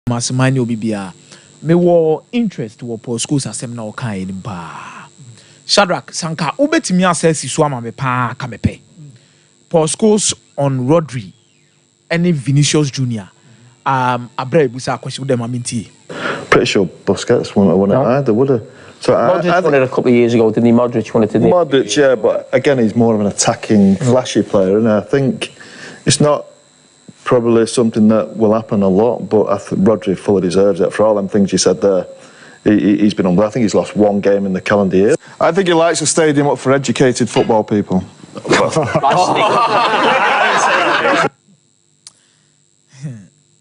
Masimani Obibia. Me wo interest wo Paul Scholes asem na okan enim pa. Shadrack Sanka ubetimi asesi so ama me pa kamepe. Paul Scholes on Rodri and Vini.Jnr. Abre busa question with them aminti. Pretty sure Busquets won it either, would have. So Modric won it a couple of years ago, didn't he? Modric won it, didn't he? Modric, yeah, but again, he's more of an attacking, flashy player, and I think it's not probably something that will happen a lot, but I think Rodri fully deserves it for all them things you said there. He's been on. I think he's lost one game in the calendar year. I think he lights the stadium up for educated football people.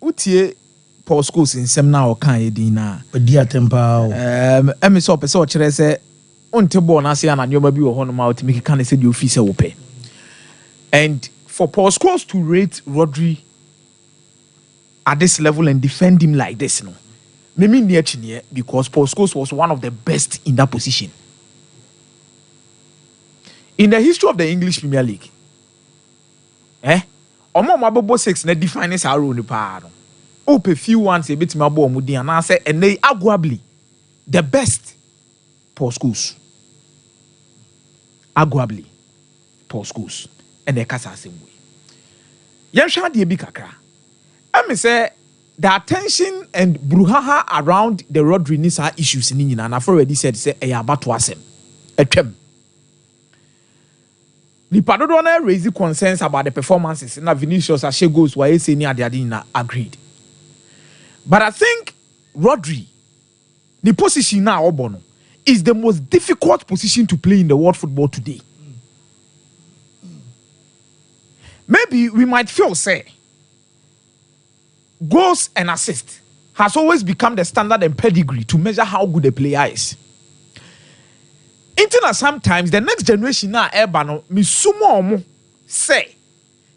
Utie Paul Scholes in sem na okan edina. Odi atempa. Emi so pese o kire se onte ball na se ana nyoma bi wo hono ma otimi kika na se di office wo pe. And for Paul Scholes to rate Rodri at this level and defend him like this, no. Me mean near chinye because Paul Scholes was one of the best in that position. In the history of the English Premier League, Omo Mabobo 6 na define sa role ni pa no. Ope few ones a bit mabo omudi and I say and they arguably the best Paul Scholes. Arguably Paul Scholes and the kasa same way. Yan sha de bi kakra. I say the attention and brouhaha around the Rodri Nisa issues in Nina and I've already said say about to asem. Etwem. The Padodona raised concerns about the performances in Vinicius as she goes why say near the agreed. But I think Rodri, the position now Obono, is the most difficult position to play in the world football today. Maybe we might feel say goals and assists has always become the standard and pedigree to measure how good a player is. Until sometimes the next generation now ebano mi sumo say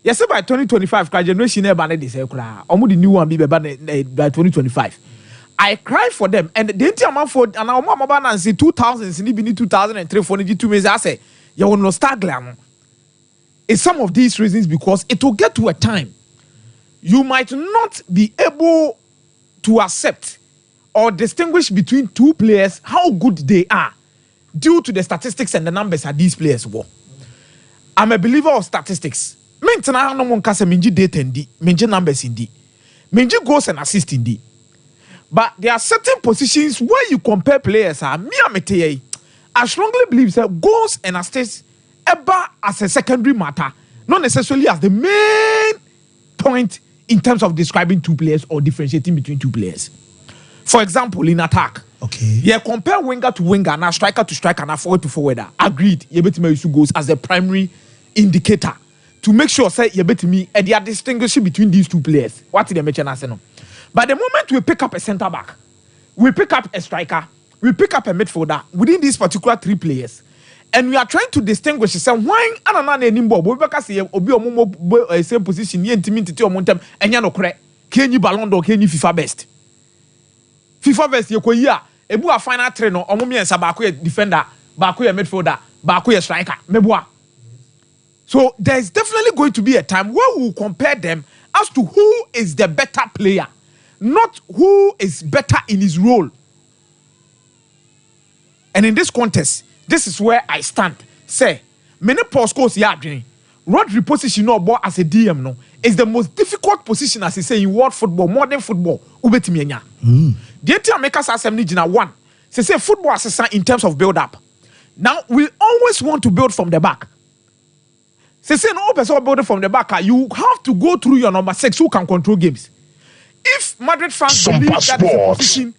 yes by 2025 generation ebano dey say kura omo the new one be by 2025. I cry for them and the entire man for and omo amaba na say 2000s ni bi ni 2003 for ni 2 means I say you will not start glam. It's some of these reasons because it will get to a time you might not be able to accept or distinguish between two players how good they are due to the statistics and the numbers that these players were. I'm a believer of statistics. Mentana no one kasa minji data indi, minji numbers indi, minji goals and assists indi. But there are certain positions where you compare players. I strongly believe that goals and assists ever as a secondary matter, not necessarily as the main point in terms of describing two players or differentiating between two players. For example, in attack. Okay. Yeah, compare winger to winger, now striker to striker, now forward to forwarder. Agreed. You bet me goals as the primary indicator to make sure say you bet me and they are distinguishing between these two players. What did they mention as no? But the moment we pick up a centre back, we pick up a striker, we pick up a midfielder within these particular three players, and we are trying to distinguish say why anana nimbo we beka say obi omo same position ye ntimi ntiti omontem enya no kore kenyi ballon d'or kenyi FIFA best. FIFA best ye ko yi a ebu a final three no omo miensa ba ko defender, ba ko midfielder, ba ko striker. Meboa. So there is definitely going to be a time where we will compare them as to who is the better player, not who is better in his role. And in this contest, this is where I stand. Say, many Paul Scholes yarding. Rodri position no ball as a DM no is the most difficult position as he say in world football, modern football. Ubetimi enya. The entire makers assembly jina one. Say football assistant in terms of build up. Now we always want to build from the back. Say no person build from the back. You have to go through your number 6 who can control games. If Madrid fans believe that is a position,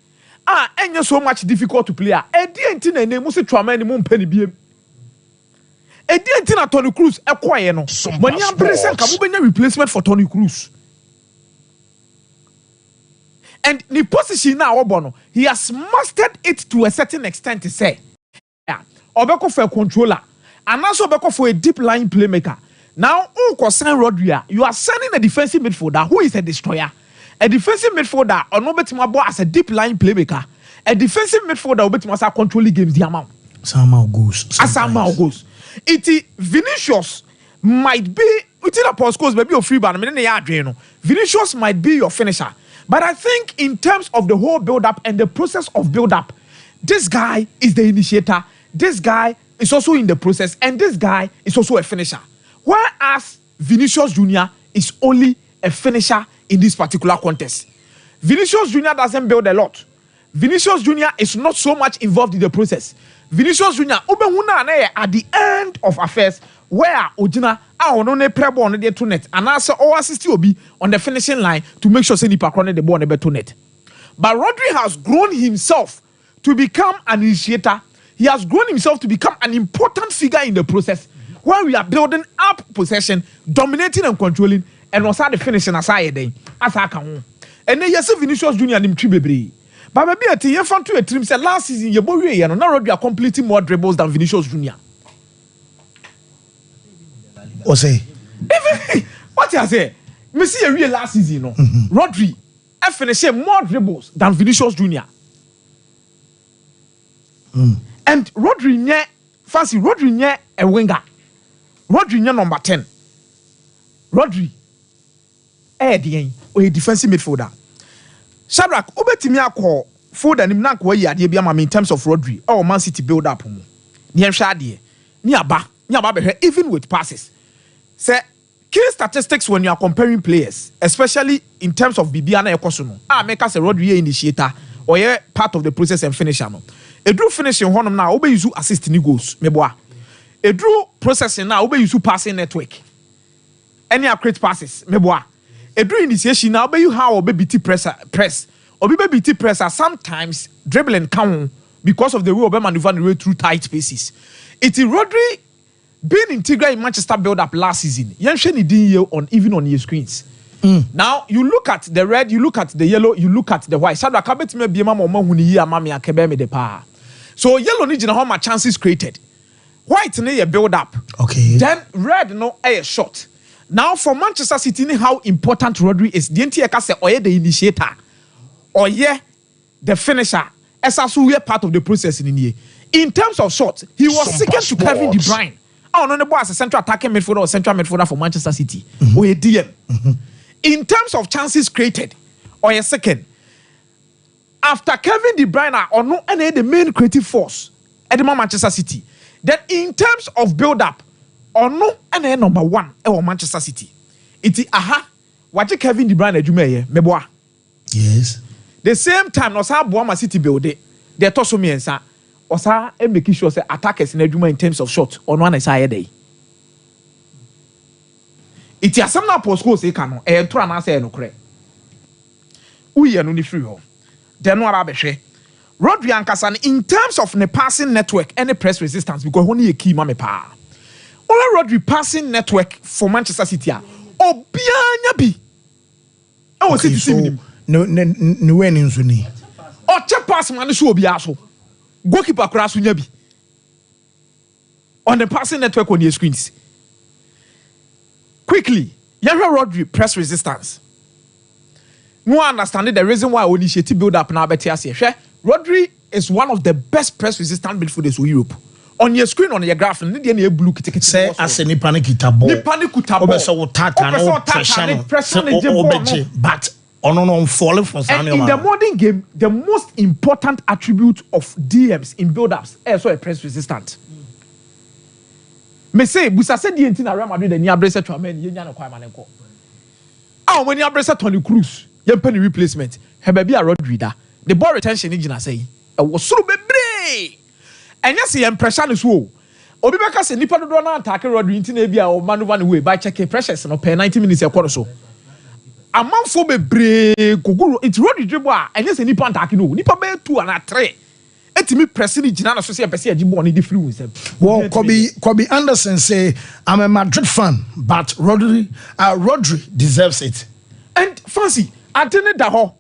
ain't so much difficult to play. Entina ne musi trauma ni mun penny biem. Entina Toni Kroos ekwaye no. When you present ka mubenya replacement for Toni Kroos. And the position now Obono, he has mastered it to a certain extent to say. Yeah. Obeko for a controller. And also Obeko for a deep line playmaker. Now, Rodri, you are sending a defensive midfielder who is a destroyer. A defensive midfielder or no better as a deep line playmaker. A defensive midfielder will be controlling games the amount. Somehow goes. It Vinicius might be within a post course, maybe your free ban, Vinicius might be your finisher. But I think in terms of the whole build-up and the process of build-up, this guy is the initiator. This guy is also in the process, and this guy is also a finisher. Whereas Vini.Jnr is only a finisher in this particular contest. Vini.Jnr doesn't build a lot. Vini.Jnr is not so much involved in the process. Vini.Jnr, at the end of affairs, where Ojina on a prayer ball on the to net, and also all assist you be on the finishing line to make sure Nipa corner the ball on the to net. But Rodri has grown himself to become an initiator. He has grown himself to become an important figure in the process, where we are building up possession, dominating and controlling, and also the finishing aside day as I can. And then yes, Vini.Jnr nim tribebre. But maybe at the front to a team said last season, your boy, and now Rodri are completing more dribbles than Vini.Jnr. Or say, what I say? Me see a real last season, no. Rodri, I finished more dribbles than Vini.Jnr. And Rodri nye fancy Rodri nye a winger. Rodri nye number 10. Rodri or a defensive midfielder. Shadrach, obetimi akọ folder nim na akọ yi ade bia ma in terms of Rodri or Man City build up mu. Ni ehwe ade. Ni aba behwe even with passes. Say key statistics when you are comparing players, especially in terms of Bibia na ekoso no. Make us a Rodri initiator or part of the process and finisher no. Edru finishing honum na obe use assist ni goals meboa. Edru processing na obe use passing network. Any accurate passes meboa. Edru initiation na obe you how obe BT press. Obe BT presser sometimes dribbling count because of the way obe maneuver the way through tight spaces. It's Rodri being integral in Manchester build up last season. Yensheni didn't on even on your screens. Now you look at the red, you look at the yellow, you look at the white. So yellow needs how much chances created. White ne build up. Okay. Then red no a shot. Now for Manchester City, how important Rodri is. The NTK say oye the initiator, oye the finisher. As also part of the process in here. In terms of shots, he was second to Kevin De Bruyne. Oh no, the boy as a central attacking midfielder or central midfielder for Manchester City. Or a DM. In terms of chances created, or a second, after Kevin De Bruyne or no any the main creative force at the Manchester City, then in terms of build-up, or no any number one or Manchester City, it's what Kevin De Bruyne Jume meboa. Yes. The same time, no sa Boama City build it. They toss me and sa, or sa making sure say attackers in Juma in terms of shots on one side day. It is some now post goals they can e tro na say no kre. Uye no ni free ho. Then no ababehwe. Rodri Ankasan in terms of the passing network and the press resistance because only a key mame pa. Only Rodri passing network for Manchester City obianya bi. Oh okay, so no winning so ni. O che pass man so obi aso. Goalkeeper kura so nya bi. On the passing network on your screens. Quickly, Yahya Rodri press resistance. No understanding the reason why we initiate build up now. But yes, Rodri is one of the best press resistant midfielders in Europe. On your screen, on your graph, and the blue ticket. Say as a Nipani Kitabo. Nipani Kutabo. But on falling for and in the modern game, the most important attribute of DMs in build-ups is also a press resistant. Me say busa said the entire Real Madrid and Yabresa to amen yenya no kwama nenko. Ah when Yabresa Toni Kroos yempa ni replacement hebabi a Rodri da. The ball retention engine say e was so bebre. Enya se impression so. Obi beka se nipa dodo na attack Rodri ntina bia o maneuver the way by check pressures no per 90 minutes e kworo so. Amanfo bebre gogoro it Rodri dribble a enya se nipa attack no. Nipa be 2 and 3. Etimi pressing Jina na so say person agi ball ni di free win. Well, Kobe Anderson say I'm a Madrid fan, but Rodri deserves it. And fancy, Anthony Daho,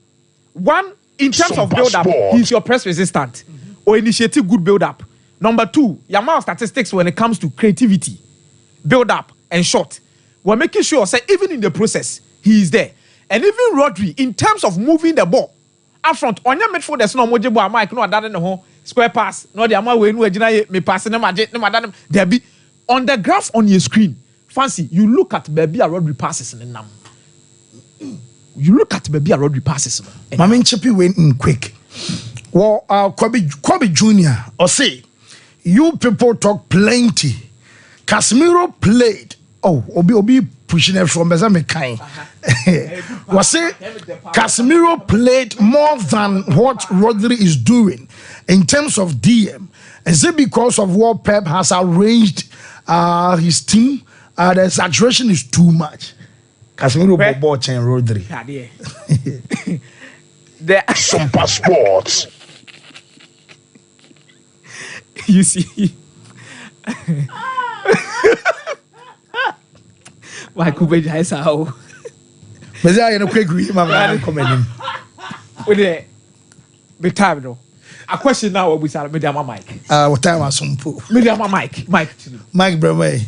one in terms of build up, he's your press resistant or initiative good build up. Number 2, Yamal statistics when it comes to creativity, build up and shot. We're making sure say even in the process he is there. And even Rodri in terms of moving the ball. Up front, on your midfield, there's no mojebo Mike, no that in the home square pass, no the amount we no me pass no madam there be on the graph on your screen Fancy, you look at baby a Rodri passes in nam. You look at baby a Rodri passes. Mamin Chippy went in quick. Well, Kobe Jr. or say, you people talk plenty. Casemiro played. Oh, Obi pushing it from Bezame Kai. Was say Casemiro played more than what Rodri is doing in terms of DM. Is it because of what Pep has arranged his team? The saturation is too much. Casemiro Bobo and Rodri. Some passports. You see. Why could be nice how? But I am a quick read, my comment. With the time, no. A question now we start with my mic. What time was some pool? Media mic. Mike Brame.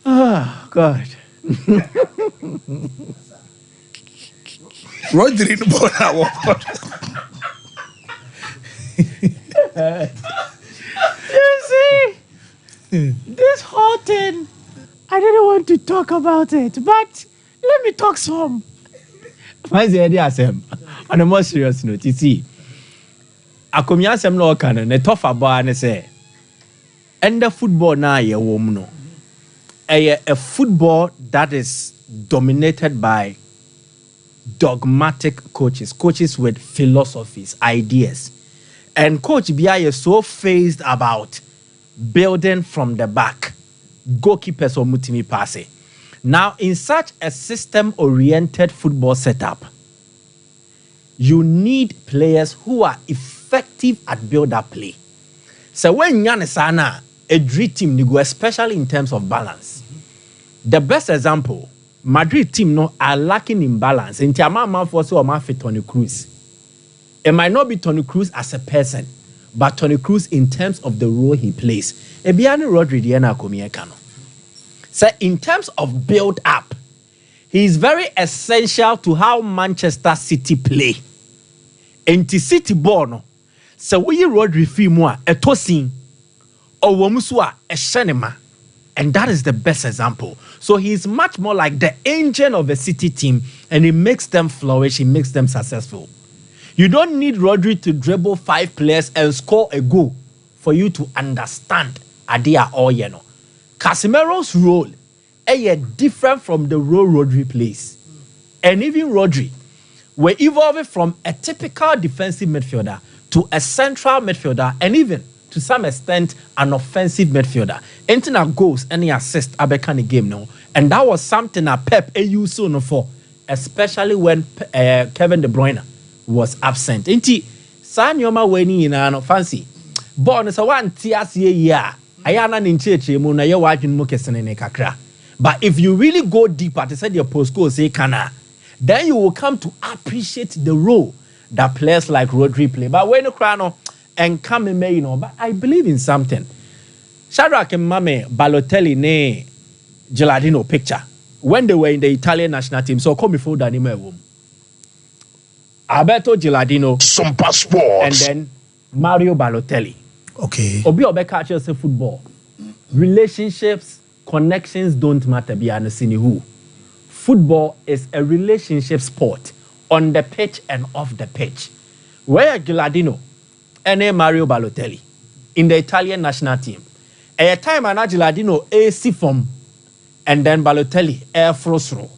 Oh, God. Rodri in the You see, this whole thing, I didn't want to talk about it, but let me talk some. What's the idea, Sam? On a more serious note, you see, I come here, Sam, no can, and a tough about and say, and the football now, a woman, a football that is dominated by dogmatic coaches with philosophies, ideas. And Coach Bia is so phased about building from the back, goalkeepers or mutimi passe. Now, in such a system-oriented football setup, you need players who are effective at build-up play. So when Yanisana, a dream team, you go, especially in terms of balance. The best example, Madrid team no are lacking in balance. In Tiamama for so fit Toni Kroos. It might not be Toni Kroos as a person, but Toni Kroos in terms of the role he plays. Ebiani Rodri Kano. So in terms of build up, he is very essential to how Manchester City play. Enti City born. So we Rodri Fimwa a tossing or Womusua a shenema. And that is the best example. So he is much more like the engine of a City team, and he makes them flourish, he makes them successful. You don't need Rodri to dribble 5 players and score a goal for you to understand Adia or Yeno. Casemiro's role is different from the role Rodri plays. And even Rodri, we're evolving from a typical defensive midfielder to a central midfielder, and even to some extent an offensive midfielder. Entering goals and assist abekani game now. And that was something that Pep used soon for, especially when Kevin De Bruyne was absent. Inti Sanyoma weni ina fancy. Born so one tias ye ayana nincheche mu na ye wajun mu kesene ne kakra. But if you really go deeper, to say your postcode say kana, then you will come to appreciate the role that players like Rodri play. But when you cry no and come in me, but I believe in something. Shadrach and Mame Balotelli ne Gilardino picture when they were in the Italian national team. So come before that room. Alberto Gilardino, some passports, and then Mario Balotelli. Okay. Obi Obeka say football. Relationships, connections don't matter beyond who. Football is a relationship sport on the pitch and off the pitch. Where Gilardino and Mario Balotelli in the Italian national team. At a time, Gilardino AC form, and then Balotelli air frostro.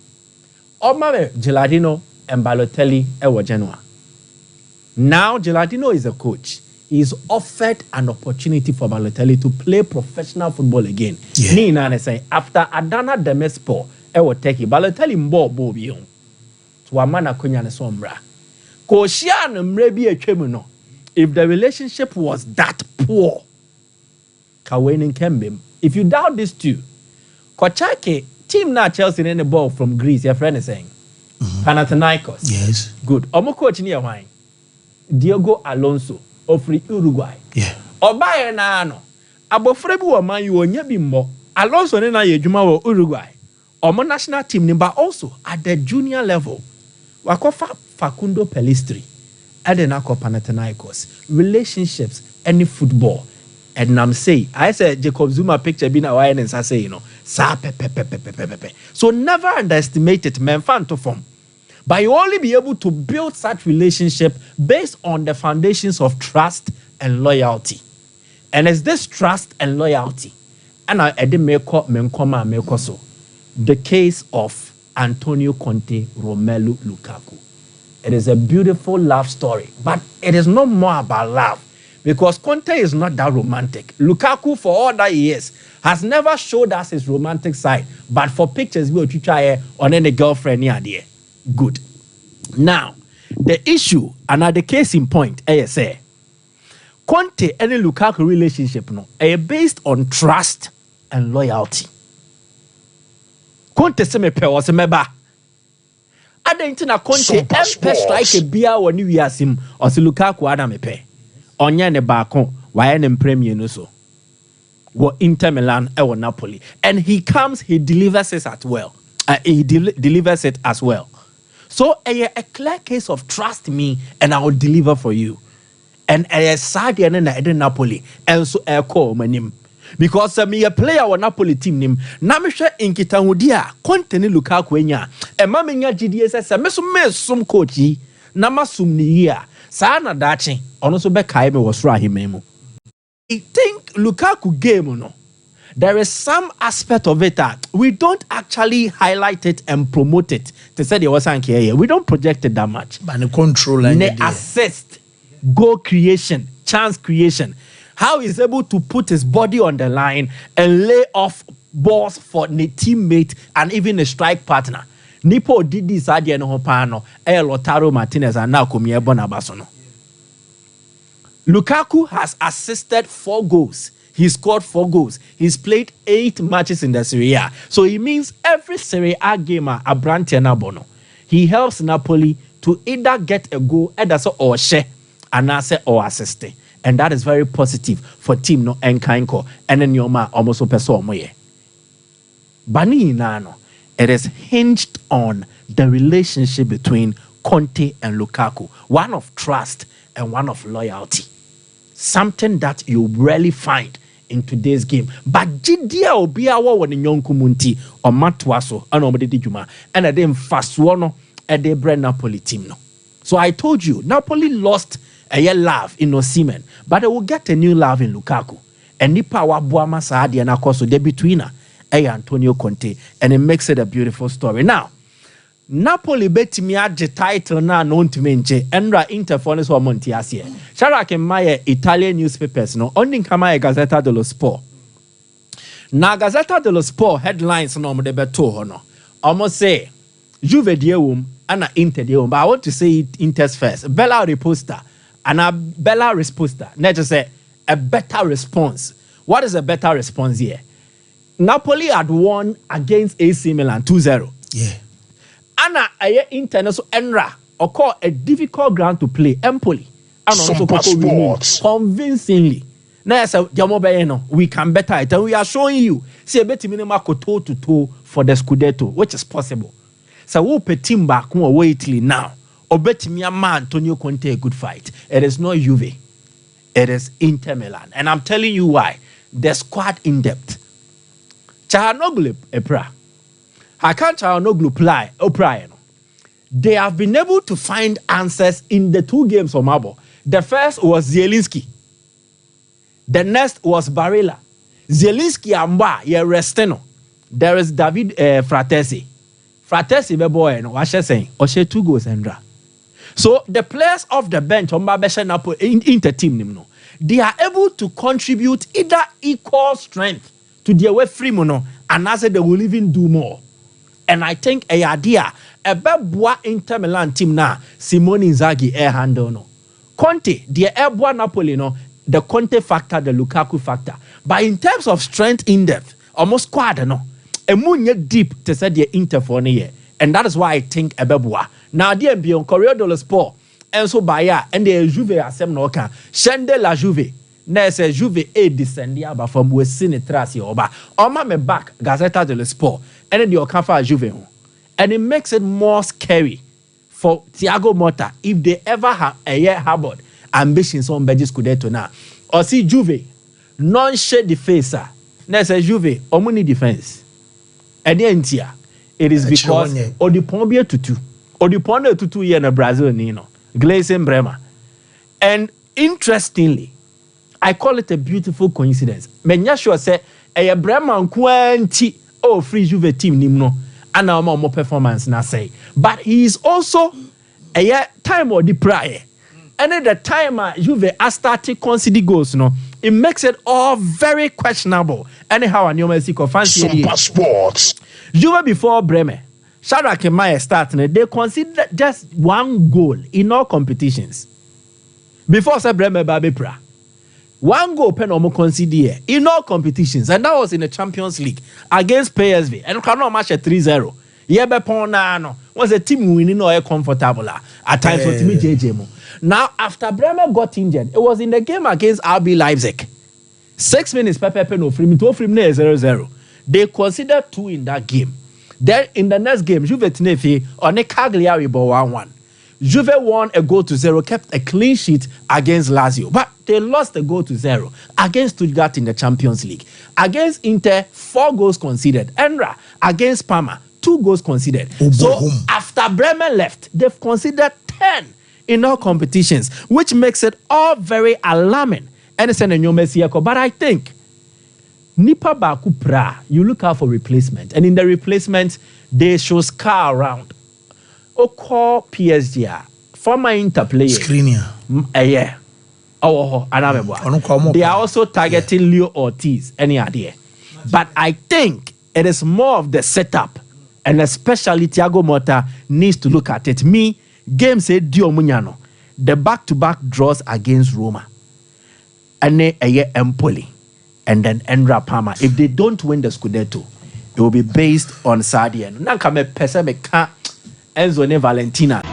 Omame Gilardino and Balotelli ewa Genoa. Now Gilardino is a coach. He is offered an opportunity for Balotelli to play professional football again. Nina say after Adana Demespo ewa teki Balotelli mbo bion. To amana kunya ne sombra. Koshia ne mrebi etwemu no. If the relationship was that poor, Kawainin Kembim. If you doubt this too, Kochake, team now Chelsea in the ball from Greece, your friend is saying. Panathinaikos. Yes. Good. Omo coach near wine. Diego Alonso of Uruguay. Yeah. Obaye na ano. Abofrebu wa man you onye bimbo. Alonso ne na yejuma wo Uruguay. Omo national team ni but also at the junior level. Wakofa Facundo Pellistri. Adenako Panathinaikos. Relationships, any football. And I'm saying, I said Jacob Zuma picture being a wine and say, you know, so never underestimate it, man, fan to form. But you only be able to build such relationship based on the foundations of trust and loyalty. And it's this trust and loyalty. And I did make so the case of Antonio Conte, Romelu Lukaku. It is a beautiful love story, but it is not more about love. Because Conte is not that romantic. Lukaku, for all that he is, has never showed us his romantic side. But for pictures, we will try on any girlfriend near there. Good. Now, the issue, another case in point, say, Conte and Lukaku relationship no, based on trust and loyalty. Conte se me pe o se meba. Adenti na Conte empe strike bia woni wiasim o se Lukaku ada me pe. Onye ne baako waye ne premier no so. Wo Inter Milan e wo Napoli, and he comes, he delivers it as well. Delivers it as well. So a clear case of trust me and I will deliver for you. And a side and Napoli and so I call my name. Because me a player on Napoli team name. Namisha inkita wudia Conte Lukaku enya. E mama nya GDS me some coachy nama sumni ya. Sana dachi ono so be kai me was rahimemu. I think Lukaku game no. There is some aspect of it that we don't actually highlight it and promote it. They said it wasn't here. We don't project it that much. But the control and the assist, goal creation, chance creation. How he's able to put his body on the line and lay off balls for the teammate and even a strike partner. Nipo did this idea no pano. Lautaro Martinez and now Kumie Bonabasono. Lukaku has assisted 4 goals. He scored 4 goals. He's played 8 matches in the Serie A. So it means every Serie A gamer Abrantiana Bono. He helps Napoli to either get a goal, or share, and or assist. And that is very positive for team no enkanko. And then your man almost person moye. Bani nano. It is hinged on the relationship between Conte and Lukaku. One of trust and one of loyalty. Something that you rarely find in today's game. But Jidia Obia wa ni nyonku munti or matwaso anomade dijuma and a dem fast one at the brand Napoli team no. So I told you Napoli lost a year love in Osimhen, but they will get a new love in Lukaku. And Nipa wa Buama Saadi and Akoso de betweener Antonio Conte, and it makes it a beautiful story. Now Napoli bet me at the title na known to menche Enra Interfones or Montiasie. Shara can my Italian newspapers no only come Gazzetta dello Sport. Na Gazzetta dello Sport headlines no de beto no. Almost say Juve diewum and Inter diewum, but I want to say it Inter's first. Bella Riposta and a Bella Risposta. Let's just say a better response. What is a better response here? Napoli had won against AC Milan 2-0. Yeah. Anna aye international Enra or call a difficult ground to play Empoli and also convincingly. Now we can better it and we are showing you see a better minimum toe to toe for the Scudetto, which is possible. So we'll put team back waitly now or bet me a man Antonio Conte a good fight. It is not Juve, it is Inter Milan, and I'm telling you why. The squad in depth. Chahanoglu Epra. I can't O'Brien. They have been able to find answers in the 2 games from Mabo. The first was Zielinski. The next was Barella. Zielinski amba ye resteno. There is David Fratesi. Fratesi be boy no. I should say, Oshe 2 goals Endra. So the players off the bench on Babesha Napoli Inter team no, they are able to contribute either equal strength to their way free mono, and as they will even do more. And I think a idea a beboa Inter Milan team na Simone Inzaghi air handle no. Conte, the airboa Napoli no, the Conte factor, the Lukaku factor. But in terms of strength in depth, almost squad no. A munye deep to say the Inter for year. And that is why I think a beboa. Now the beyond Corriere dello Sport, and so Baya and the Juve asem no can. Shende la Juve. Na se Juve e descendia ba from we sinitrasi oba. Oma me back Gazzetta dello Sport. And then the Okafa Juve. And it makes it more scary for Thiago Motta if they ever have a year harbored ambitions on Belgium Scudetto now. Or see Juve non-shade the face. Na say Juve, omuni defense. Entia. It is because Odipon be tutu. Odipon tutu here in Brazil, Nino. Glazing Bremer. And interestingly, I call it a beautiful coincidence. Menya sure say a Bremer kwanti free Juve team nimno. And now more performance na say. But he is also a time or the prior. And at the time Juve started conceding goals, it makes it all very questionable. Anyhow, and you may see fancy Super Sports. Juve before Bremer, Shadrack and Maya starting, they considered just 1 goal in all competitions. Before Bremer Babipra, 1 goal Penomo consider in all competitions, and that was in the Champions League against PSV. And cannot match a 3-0. Yebepona was a team winning or comfortable at times for Timmy JJ. Now, after Bremer got injured, it was in the game against RB Leipzig. 6 minutes, Pepe no free, 0-0. They considered 2 in that game. Then in the next game, Juve Tenefi on a Cagliari ball 1-1. Juve won a goal to 0, kept a clean sheet against Lazio, but they lost a goal to 0 against Stuttgart in the Champions League. Against Inter, 4 goals conceded. Enra against Parma, 2 goals conceded. So after Bremer left, they've conceded 10 in all competitions, which makes it all very alarming. But I think Nipa Baku Pra, you look out for replacement, and in the replacement, they show scar around. Oko PSG, former Inter player. Skriniar. Yeah. They are also targeting Leo Ortiz. Any idea? But I think it is more of the setup, and especially Thiago Motta needs to look at it. Game said Dio Munyano, the back-to-back draws against Roma, and then Empoli, and then Enra Parma. If they don't win the Scudetto, it will be based on Sardian. Now come a Pesame Enzo ne Valentina.